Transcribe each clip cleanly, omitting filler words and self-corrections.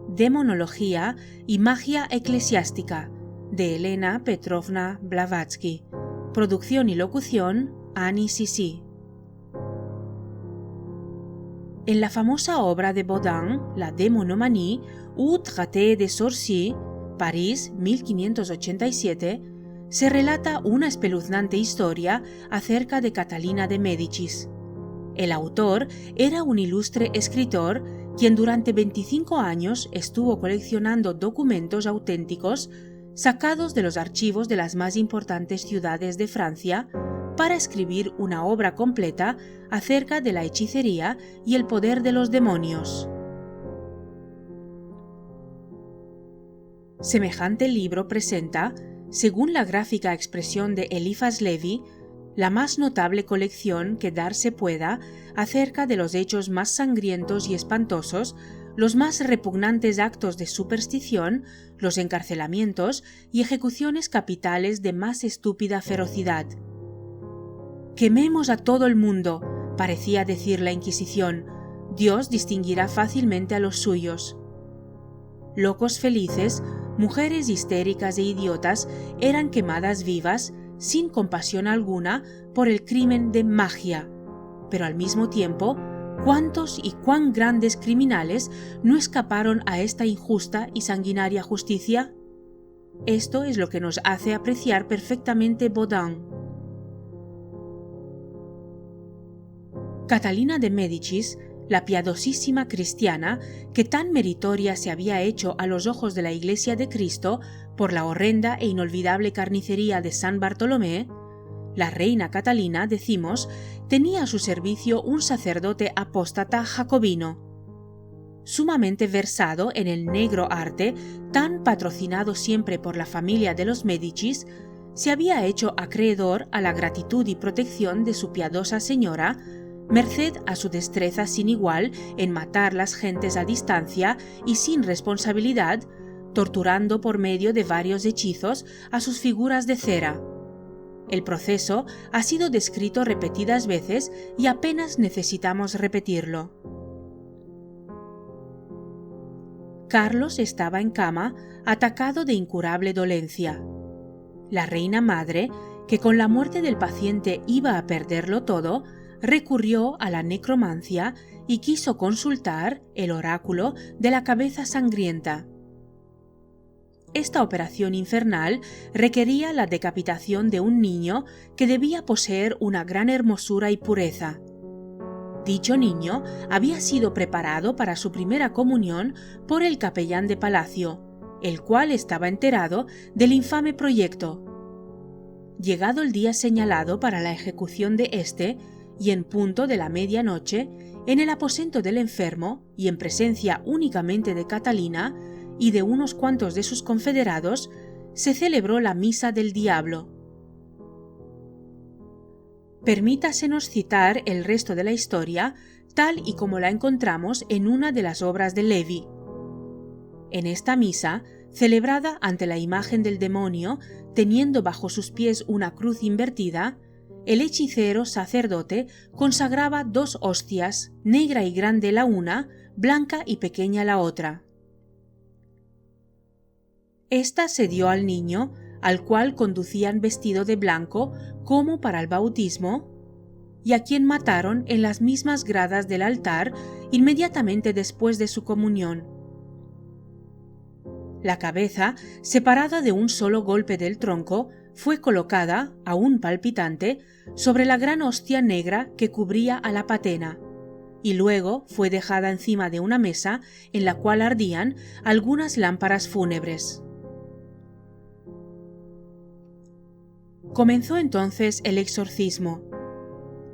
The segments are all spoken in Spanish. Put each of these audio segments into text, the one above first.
Demonología y magia eclesiástica, de Elena Petrovna Blavatsky. Producción y locución, Annie Sissi. En la famosa obra de Bodin, La Démonomanie ou Traité des Sorciers, París, 1587, se relata una espeluznante historia acerca de Catalina de Médicis. El autor era un ilustre escritor quien durante 25 años estuvo coleccionando documentos auténticos sacados de los archivos de las más importantes ciudades de Francia para escribir una obra completa acerca de la hechicería y el poder de los demonios. Semejante libro presenta, según la gráfica expresión de Eliphas Levi, la más notable colección que darse pueda acerca de los hechos más sangrientos y espantosos, los más repugnantes actos de superstición, los encarcelamientos y ejecuciones capitales de más estúpida ferocidad. «Quememos a todo el mundo», parecía decir la Inquisición, «Dios distinguirá fácilmente a los suyos». Locos felices, mujeres histéricas e idiotas eran quemadas vivas, sin compasión alguna, por el crimen de magia. Pero al mismo tiempo, ¿cuántos y cuán grandes criminales no escaparon a esta injusta y sanguinaria justicia? Esto es lo que nos hace apreciar perfectamente Bodin. Catalina de Médicis, la piadosísima cristiana que tan meritoria se había hecho a los ojos de la Iglesia de Cristo por la horrenda e inolvidable carnicería de San Bartolomé, la reina Catalina, decimos, tenía a su servicio un sacerdote apóstata jacobino. Sumamente versado en el negro arte, tan patrocinado siempre por la familia de los Médicis, se había hecho acreedor a la gratitud y protección de su piadosa señora, merced a su destreza sin igual en matar las gentes a distancia y sin responsabilidad, torturando por medio de varios hechizos a sus figuras de cera. El proceso ha sido descrito repetidas veces y apenas necesitamos repetirlo. Carlos estaba en cama, atacado de incurable dolencia. La reina madre, que con la muerte del paciente iba a perderlo todo, recurrió a la necromancia y quiso consultar el oráculo de la cabeza sangrienta. Esta operación infernal requería la decapitación de un niño que debía poseer una gran hermosura y pureza. Dicho niño había sido preparado para su primera comunión por el capellán de palacio, el cual estaba enterado del infame proyecto. Llegado el día señalado para la ejecución de éste, y en punto de la medianoche, en el aposento del enfermo, y en presencia únicamente de Catalina y de unos cuantos de sus confederados, se celebró la misa del diablo. Permítasenos citar el resto de la historia tal y como la encontramos en una de las obras de Levi. En esta misa, celebrada ante la imagen del demonio, teniendo bajo sus pies una cruz invertida, el hechicero sacerdote consagraba 2 hostias, negra y grande la una, blanca y pequeña la otra. Esta se dio al niño, al cual conducían vestido de blanco como para el bautismo, y a quien mataron en las mismas gradas del altar inmediatamente después de su comunión. La cabeza, separada de un solo golpe del tronco, fue colocada, aún palpitante, sobre la gran hostia negra que cubría a la patena, y luego fue dejada encima de una mesa en la cual ardían algunas lámparas fúnebres. Comenzó entonces el exorcismo.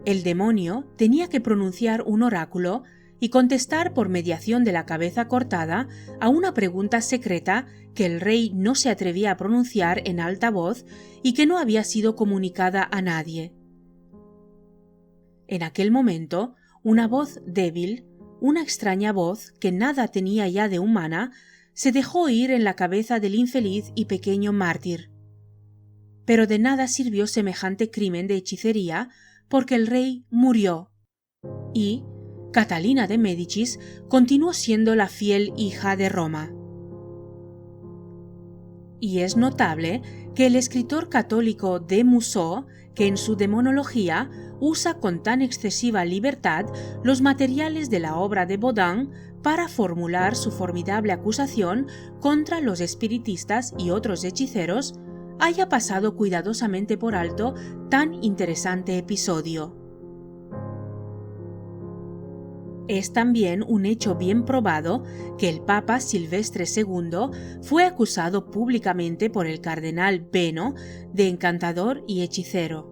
El demonio tenía que pronunciar un oráculo y contestar por mediación de la cabeza cortada a una pregunta secreta que el rey no se atrevía a pronunciar en alta voz y que no había sido comunicada a nadie. En aquel momento, una voz débil, una extraña voz que nada tenía ya de humana, se dejó oír en la cabeza del infeliz y pequeño mártir. Pero de nada sirvió semejante crimen de hechicería, porque el rey murió. Y Catalina de Médicis continuó siendo la fiel hija de Roma. Y es notable que el escritor católico de Museau, que en su demonología usa con tan excesiva libertad los materiales de la obra de Bodin para formular su formidable acusación contra los espiritistas y otros hechiceros, haya pasado cuidadosamente por alto tan interesante episodio. Es también un hecho bien probado que el Papa Silvestre II fue acusado públicamente por el cardenal Beno de encantador y hechicero.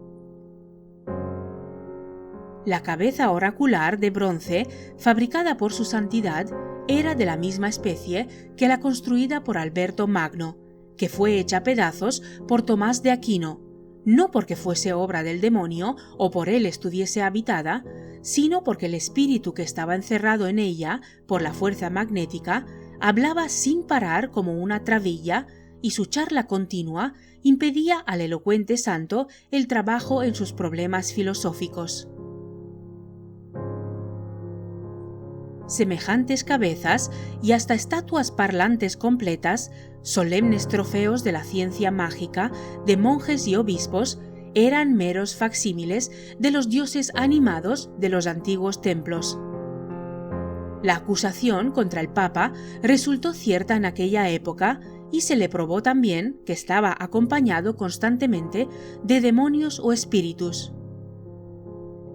La cabeza oracular de bronce, fabricada por su santidad, era de la misma especie que la construida por Alberto Magno, que fue hecha a pedazos por Tomás de Aquino, no porque fuese obra del demonio o por él estuviese habitada, sino porque el espíritu que estaba encerrado en ella por la fuerza magnética hablaba sin parar como una trabilla, y su charla continua impedía al elocuente santo el trabajo en sus problemas filosóficos. Semejantes cabezas y hasta estatuas parlantes completas, solemnes trofeos de la ciencia mágica de monjes y obispos, eran meros facsímiles de los dioses animados de los antiguos templos. La acusación contra el Papa resultó cierta en aquella época y se le probó también que estaba acompañado constantemente de demonios o espíritus.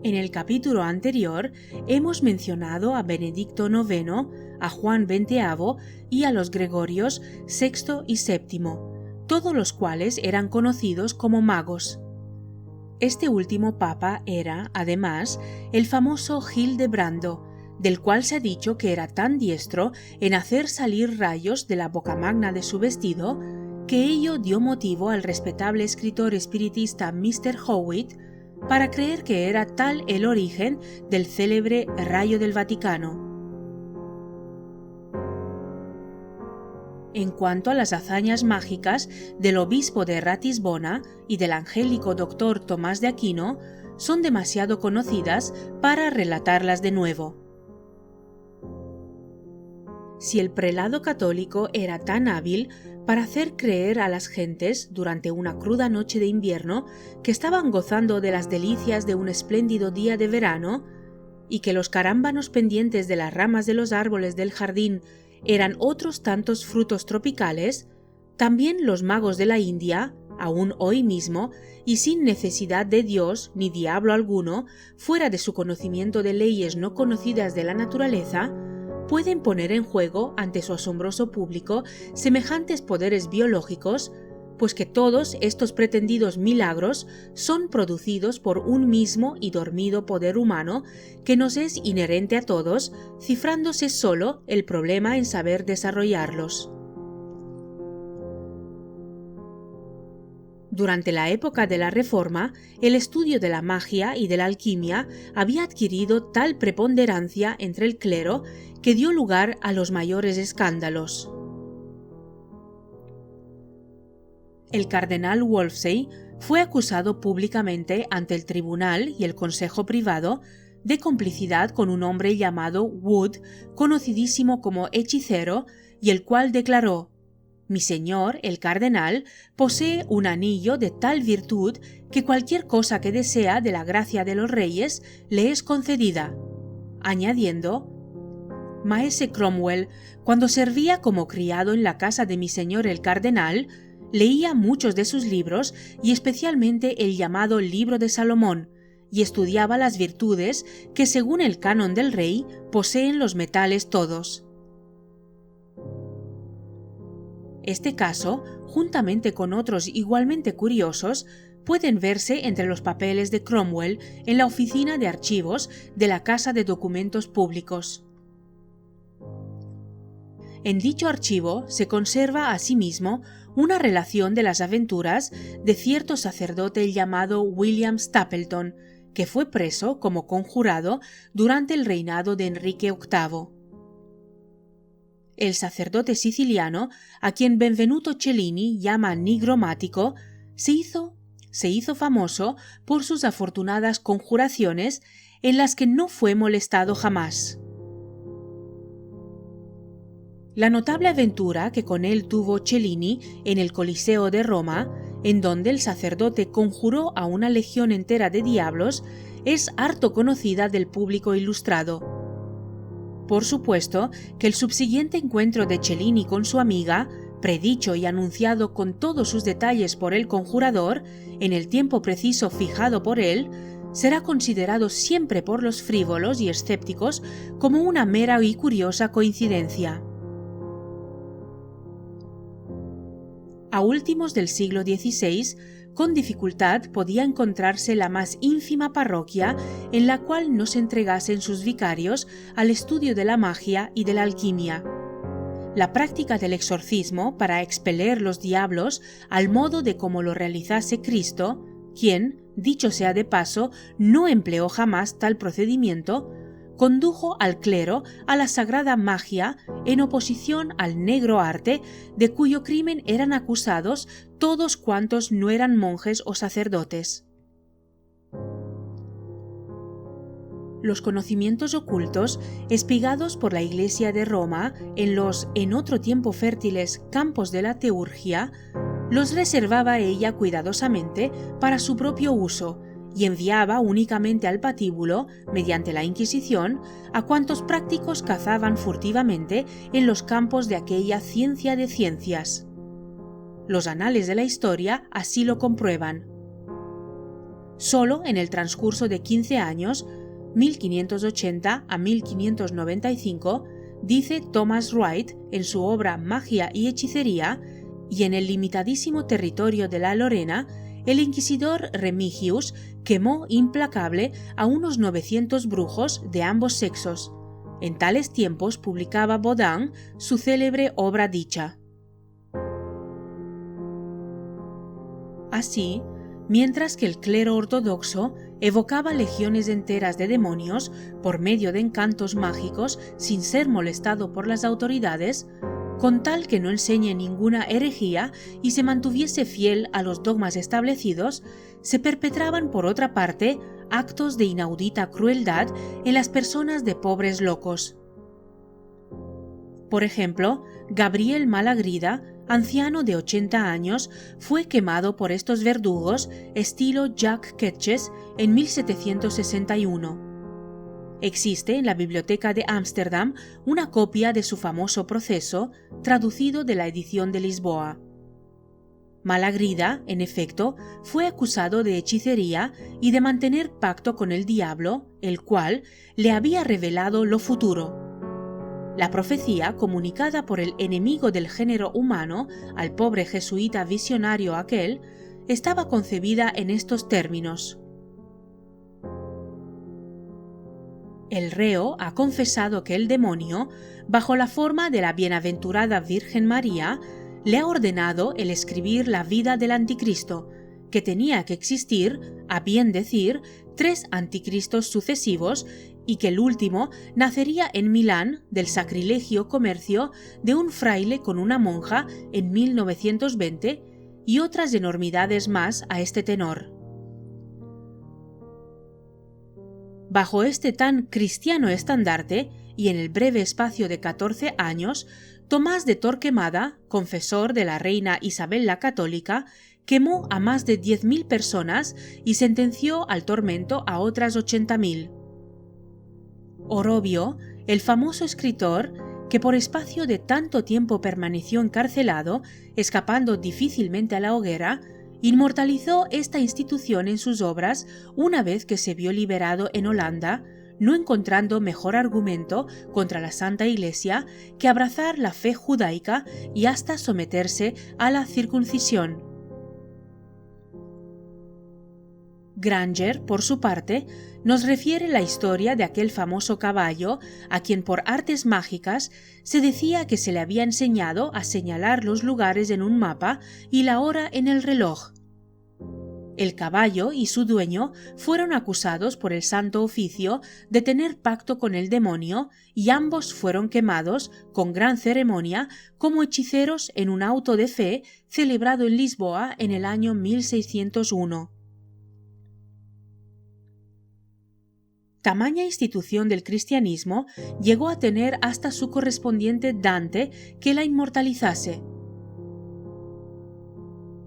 En el capítulo anterior hemos mencionado a Benedicto IX, a Juan XX y a los Gregorios VI y VII, todos los cuales eran conocidos como magos. Este último papa era, además, el famoso Hildebrando, del cual se ha dicho que era tan diestro en hacer salir rayos de la boca magna de su vestido, que ello dio motivo al respetable escritor espiritista Mr. Howitt para creer que era tal el origen del célebre rayo del Vaticano. En cuanto a las hazañas mágicas del obispo de Ratisbona y del angélico doctor Tomás de Aquino, son demasiado conocidas para relatarlas de nuevo. Si el prelado católico era tan hábil para hacer creer a las gentes durante una cruda noche de invierno que estaban gozando de las delicias de un espléndido día de verano, y que los carámbanos pendientes de las ramas de los árboles del jardín eran otros tantos frutos tropicales, también los magos de la India, aún hoy mismo, y sin necesidad de Dios ni diablo alguno, fuera de su conocimiento de leyes no conocidas de la naturaleza, pueden poner en juego ante su asombroso público semejantes poderes biológicos, pues que todos estos pretendidos milagros son producidos por un mismo y dormido poder humano que nos es inherente a todos, cifrándose solo el problema en saber desarrollarlos. Durante la época de la Reforma, el estudio de la magia y de la alquimia había adquirido tal preponderancia entre el clero que dio lugar a los mayores escándalos. El cardenal Wolsey fue acusado públicamente ante el tribunal y el consejo privado de complicidad con un hombre llamado Wood, conocidísimo como hechicero, y el cual declaró: «Mi señor, el cardenal, posee un anillo de tal virtud que cualquier cosa que desea de la gracia de los reyes le es concedida», añadiendo: «Maese Cromwell, cuando servía como criado en la casa de mi señor el cardenal, leía muchos de sus libros y especialmente el llamado Libro de Salomón, y estudiaba las virtudes que, según el canon del rey, poseen los metales todos». Este caso, juntamente con otros igualmente curiosos, pueden verse entre los papeles de Cromwell en la oficina de archivos de la Casa de Documentos Públicos. En dicho archivo se conserva asimismo una relación de las aventuras de cierto sacerdote llamado William Stapleton, que fue preso como conjurado durante el reinado de Enrique VIII. El sacerdote siciliano, a quien Benvenuto Cellini llama nigromático, se hizo se hizo famoso por sus afortunadas conjuraciones en las que no fue molestado jamás. La notable aventura que con él tuvo Cellini en el Coliseo de Roma, en donde el sacerdote conjuró a una legión entera de diablos, es harto conocida del público ilustrado. Por supuesto que el subsiguiente encuentro de Cellini con su amiga, predicho y anunciado con todos sus detalles por el conjurador, en el tiempo preciso fijado por él, será considerado siempre por los frívolos y escépticos como una mera y curiosa coincidencia. A últimos del siglo XVI, con dificultad podía encontrarse la más ínfima parroquia en la cual no se entregasen sus vicarios al estudio de la magia y de la alquimia. La práctica del exorcismo para expeler los diablos al modo de como lo realizase Cristo, quien, dicho sea de paso, no empleó jamás tal procedimiento, condujo al clero a la sagrada magia en oposición al negro arte de cuyo crimen eran acusados todos cuantos no eran monjes o sacerdotes. Los conocimientos ocultos, espigados por la Iglesia de Roma en los, en otro tiempo fértiles, campos de la teurgia, los reservaba ella cuidadosamente para su propio uso, y enviaba únicamente al patíbulo, mediante la Inquisición, a cuantos prácticos cazaban furtivamente en los campos de aquella ciencia de ciencias. Los anales de la historia así lo comprueban. Solo en el transcurso de 15 años, 1580 a 1595, dice Thomas Wright en su obra Magia y Hechicería, y en el limitadísimo territorio de la Lorena, el inquisidor Remigius quemó implacable a unos 900 brujos de ambos sexos. En tales tiempos publicaba Baudin su célebre obra dicha. Así, mientras que el clero ortodoxo evocaba legiones enteras de demonios por medio de encantos mágicos sin ser molestado por las autoridades, con tal que no enseñe ninguna herejía y se mantuviese fiel a los dogmas establecidos, se perpetraban por otra parte actos de inaudita crueldad en las personas de pobres locos. Por ejemplo, Gabriel Malagrida, anciano de 80 años, fue quemado por estos verdugos estilo Jack Ketches en 1761. Existe en la Biblioteca de Ámsterdam una copia de su famoso proceso, traducido de la edición de Lisboa. Malagrida, en efecto, fue acusado de hechicería y de mantener pacto con el diablo, el cual le había revelado lo futuro. La profecía, comunicada por el enemigo del género humano al pobre jesuita visionario aquel, estaba concebida en estos términos: el reo ha confesado que el demonio, bajo la forma de la bienaventurada Virgen María, le ha ordenado el escribir la vida del anticristo, que tenía que existir, a bien decir, 3 anticristos sucesivos, y que el último nacería en Milán del sacrilegio comercio de un fraile con una monja en 1920, y otras enormidades más a este tenor. Bajo este tan cristiano estandarte, y en el breve espacio de 14 años, Tomás de Torquemada, confesor de la reina Isabel la Católica, quemó a más de 10.000 personas y sentenció al tormento a otras 80.000. Orobio, el famoso escritor, que por espacio de tanto tiempo permaneció encarcelado, escapando difícilmente a la hoguera, inmortalizó esta institución en sus obras una vez que se vio liberado en Holanda, no encontrando mejor argumento contra la Santa Iglesia que abrazar la fe judaica y hasta someterse a la circuncisión. Granger, por su parte, nos refiere la historia de aquel famoso caballo a quien por artes mágicas se decía que se le había enseñado a señalar los lugares en un mapa y la hora en el reloj. El caballo y su dueño fueron acusados por el Santo Oficio de tener pacto con el demonio y ambos fueron quemados con gran ceremonia como hechiceros en un auto de fe celebrado en Lisboa en el año 1601. Tamaña institución del cristianismo llegó a tener hasta su correspondiente Dante que la inmortalizase.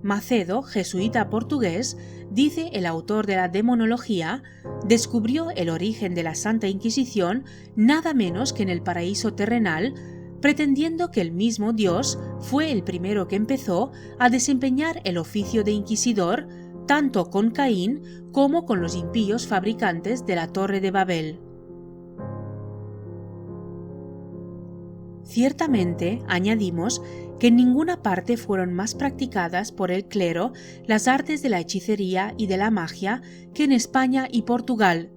Macedo, jesuita portugués, dice el autor de la Demonología, descubrió el origen de la Santa Inquisición nada menos que en el paraíso terrenal, pretendiendo que el mismo Dios fue el primero que empezó a desempeñar el oficio de inquisidor, tanto con Caín como con los impíos fabricantes de la Torre de Babel. Ciertamente, añadimos, que en ninguna parte fueron más practicadas por el clero las artes de la hechicería y de la magia que en España y Portugal,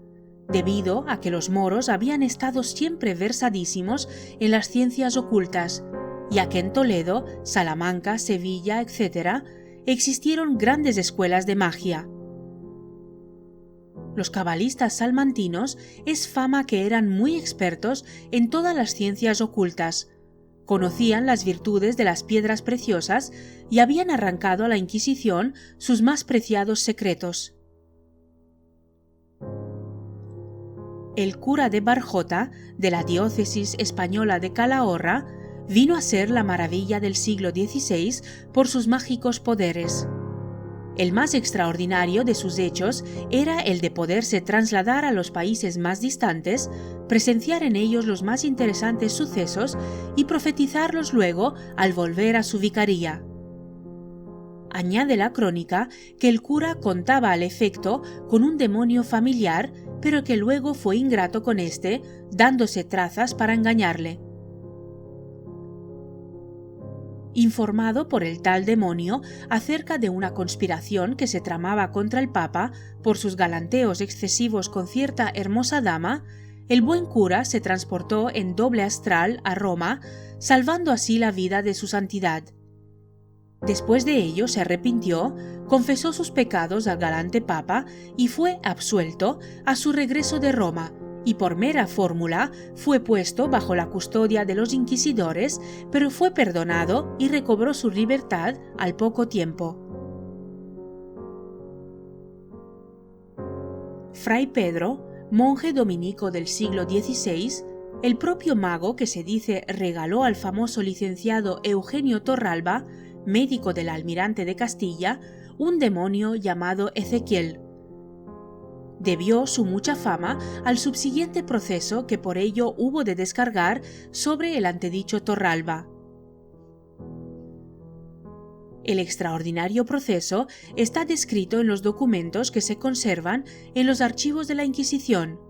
debido a que los moros habían estado siempre versadísimos en las ciencias ocultas, y a que en Toledo, Salamanca, Sevilla, etc., existieron grandes escuelas de magia. Los cabalistas salmantinos es fama que eran muy expertos en todas las ciencias ocultas, conocían las virtudes de las piedras preciosas y habían arrancado a la Inquisición sus más preciados secretos. El cura de Barjota, de la diócesis española de Calahorra, vino a ser la maravilla del siglo XVI por sus mágicos poderes. El más extraordinario de sus hechos era el de poderse trasladar a los países más distantes, presenciar en ellos los más interesantes sucesos y profetizarlos luego al volver a su vicaría. Añade la crónica que el cura contaba al efecto con un demonio familiar, pero que luego fue ingrato con éste, dándose trazas para engañarle. Informado por el tal demonio acerca de una conspiración que se tramaba contra el Papa por sus galanteos excesivos con cierta hermosa dama, el buen cura se transportó en doble astral a Roma, salvando así la vida de su santidad. Después de ello se arrepintió, confesó sus pecados al galante Papa y fue absuelto a su regreso de Roma, y por mera fórmula fue puesto bajo la custodia de los inquisidores, pero fue perdonado y recobró su libertad al poco tiempo. Fray Pedro, monje dominico del siglo XVI, el propio mago que se dice regaló al famoso licenciado Eugenio Torralba, médico del almirante de Castilla, un demonio llamado Ezequiel. Debió su mucha fama al subsiguiente proceso que por ello hubo de descargar sobre el antedicho Torralba. El extraordinario proceso está descrito en los documentos que se conservan en los archivos de la Inquisición.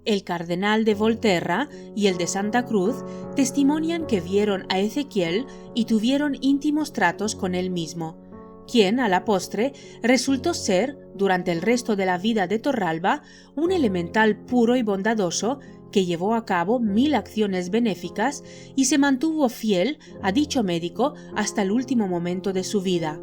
El cardenal de Volterra y el de Santa Cruz testimonian que vieron a Ezequiel y tuvieron íntimos tratos con él mismo, quien, a la postre, resultó ser, durante el resto de la vida de Torralba, un elemental puro y bondadoso que llevó a cabo 1000 acciones benéficas y se mantuvo fiel a dicho médico hasta el último momento de su vida.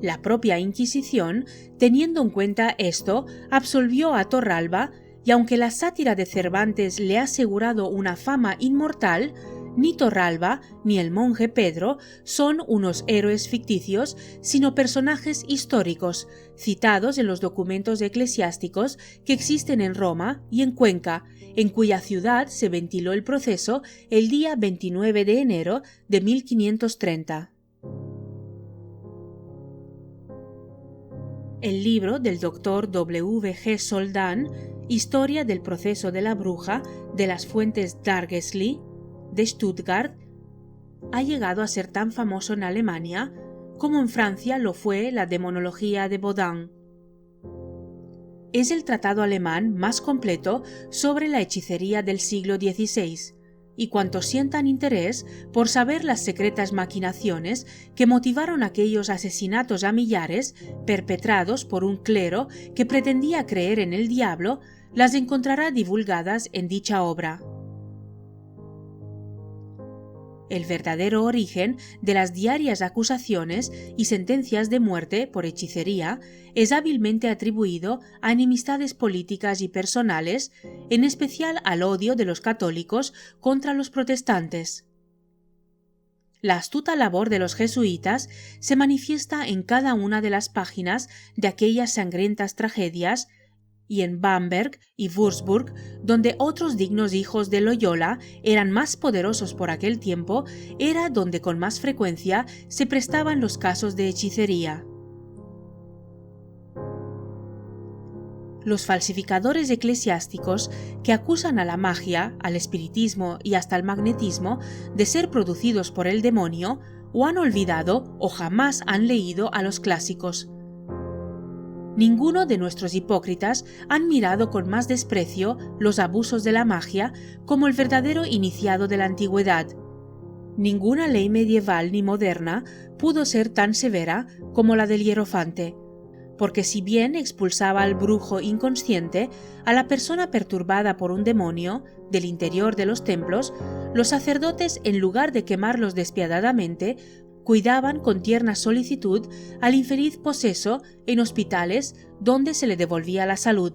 La propia Inquisición, teniendo en cuenta esto, absolvió a Torralba y aunque la sátira de Cervantes le ha asegurado una fama inmortal, ni Torralba ni el monje Pedro son unos héroes ficticios, sino personajes históricos, citados en los documentos eclesiásticos que existen en Roma y en Cuenca, en cuya ciudad se ventiló el proceso el día 29 de enero de 1530. El libro del Dr. W. G. Soldán, Historia del proceso de la bruja de las fuentes Dargesley, de Stuttgart, ha llegado a ser tan famoso en Alemania como en Francia lo fue la Demonología de Baudin. Es el tratado alemán más completo sobre la hechicería del siglo XVI, y cuantos sientan interés por saber las secretas maquinaciones que motivaron aquellos asesinatos a millares perpetrados por un clero que pretendía creer en el diablo, las encontrará divulgadas en dicha obra. el verdadero origen de las diarias acusaciones y sentencias de muerte por hechicería es hábilmente atribuido a enemistades políticas y personales, en especial al odio de los católicos contra los protestantes. La astuta labor de los jesuitas se manifiesta en cada una de las páginas de aquellas sangrientas tragedias, y en Bamberg y Würzburg, donde otros dignos hijos de Loyola eran más poderosos por aquel tiempo, era donde con más frecuencia se prestaban los casos de hechicería. Los falsificadores eclesiásticos que acusan a la magia, al espiritismo y hasta al magnetismo de ser producidos por el demonio, o han olvidado o jamás han leído a los clásicos. Ninguno de nuestros hipócritas han mirado con más desprecio los abusos de la magia como el verdadero iniciado de la antigüedad. Ninguna ley medieval ni moderna pudo ser tan severa como la del hierofante, porque si bien expulsaba al brujo inconsciente, a la persona perturbada por un demonio, del interior de los templos, los sacerdotes, en lugar de quemarlos despiadadamente, cuidaban con tierna solicitud al infeliz poseso en hospitales donde se le devolvía la salud.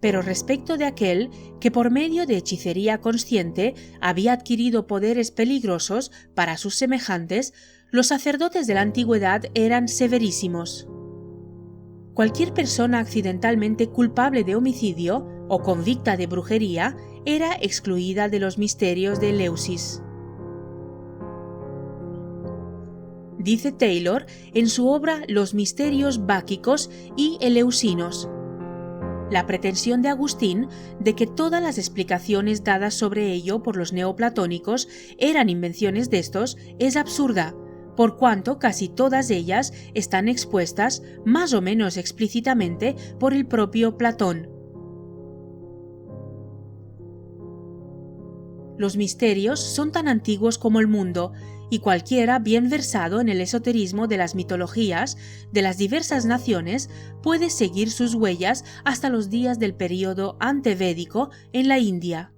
Pero respecto de aquel que por medio de hechicería consciente había adquirido poderes peligrosos para sus semejantes, los sacerdotes de la antigüedad eran severísimos. Cualquier persona accidentalmente culpable de homicidio o convicta de brujería era excluida de los misterios de Eleusis. Dice Taylor en su obra Los misterios báquicos y eleusinos: la pretensión de Agustín de que todas las explicaciones dadas sobre ello por los neoplatónicos eran invenciones de estos es absurda, por cuanto casi todas ellas están expuestas más o menos explícitamente por el propio Platón. Los misterios son tan antiguos como el mundo, y cualquiera bien versado en el esoterismo de las mitologías de las diversas naciones puede seguir sus huellas hasta los días del período antevédico en la India.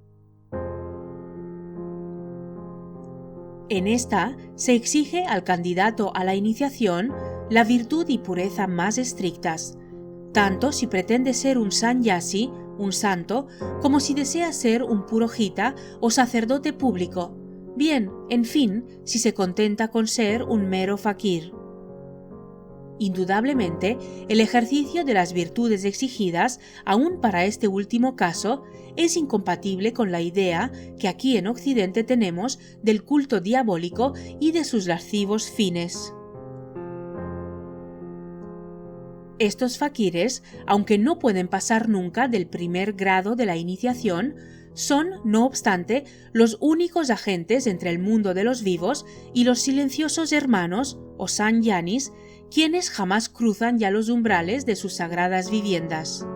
En esta se exige al candidato a la iniciación la virtud y pureza más estrictas, tanto si pretende ser un sannyasi, un santo, como si desea ser un purojita o sacerdote público, bien, en fin, si se contenta con ser un mero fakir. Indudablemente, el ejercicio de las virtudes exigidas, aun para este último caso, es incompatible con la idea que aquí en Occidente tenemos del culto diabólico y de sus lascivos fines. Estos fakires, aunque no pueden pasar nunca del primer grado de la iniciación, son, no obstante, los únicos agentes entre el mundo de los vivos y los silenciosos hermanos, o sannyanis, quienes jamás cruzan ya los umbrales de sus sagradas viviendas.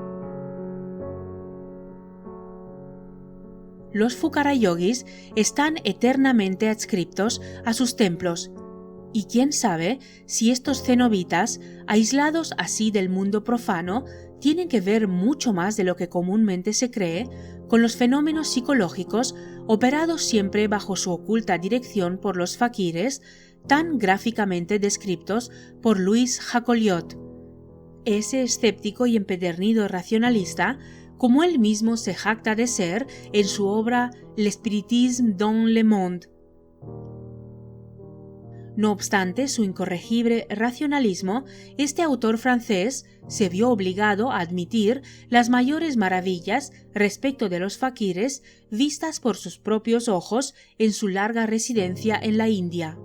Los fukarayogis están eternamente adscriptos a sus templos, y quién sabe si estos cenobitas, aislados así del mundo profano, tienen que ver mucho más de lo que comúnmente se cree con los fenómenos psicológicos operados siempre bajo su oculta dirección por los fakires, tan gráficamente descritos por Louis Jacoliot, ese escéptico y empedernido racionalista, como él mismo se jacta de ser en su obra L'Espiritisme dans le monde. No obstante su incorregible racionalismo, este autor francés se vio obligado a admitir las mayores maravillas respecto de los fakires vistas por sus propios ojos en su larga residencia en la India.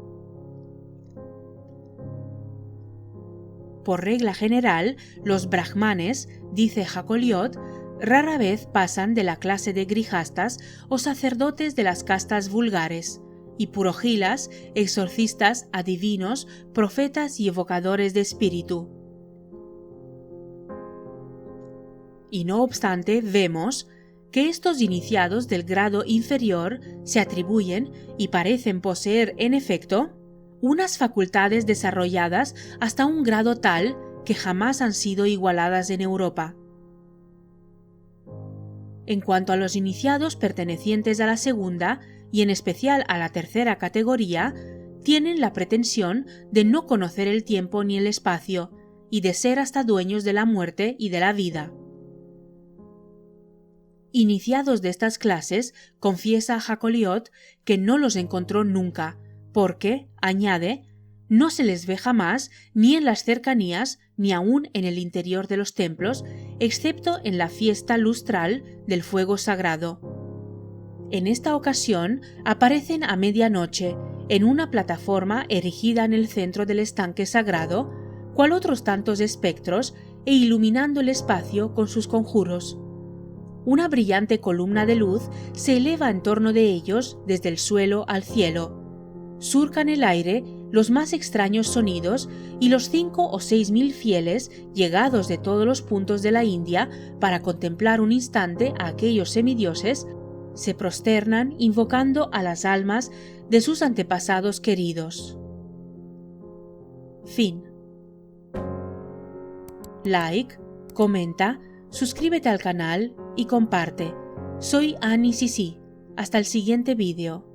Por regla general, los brahmanes, dice Jacoliot, rara vez pasan de la clase de grijastas o sacerdotes de las castas vulgares, y purohilas, exorcistas, adivinos, profetas y evocadores de espíritu. Y no obstante, vemos que estos iniciados del grado inferior se atribuyen y parecen poseer en efecto unas facultades desarrolladas hasta un grado tal que jamás han sido igualadas en Europa. En cuanto a los iniciados pertenecientes a la segunda, y en especial a la tercera categoría, tienen la pretensión de no conocer el tiempo ni el espacio, y de ser hasta dueños de la muerte y de la vida. Iniciados de estas clases, confiesa Jacoliot que no los encontró nunca, porque, añade, no se les ve jamás ni en las cercanías ni aún en el interior de los templos, excepto en la fiesta lustral del fuego sagrado. En esta ocasión aparecen a medianoche, en una plataforma erigida en el centro del estanque sagrado, cual otros tantos espectros, e iluminando el espacio con sus conjuros. Una brillante columna de luz se eleva en torno de ellos desde el suelo al cielo. Surcan el aire los más extraños sonidos y los 5 o 6 mil fieles, llegados de todos los puntos de la India para contemplar un instante a aquellos semidioses, se prosternan invocando a las almas de sus antepasados queridos. Fin. Like, comenta, suscríbete al canal y comparte. Soy Annie Sisi. Hasta el siguiente vídeo.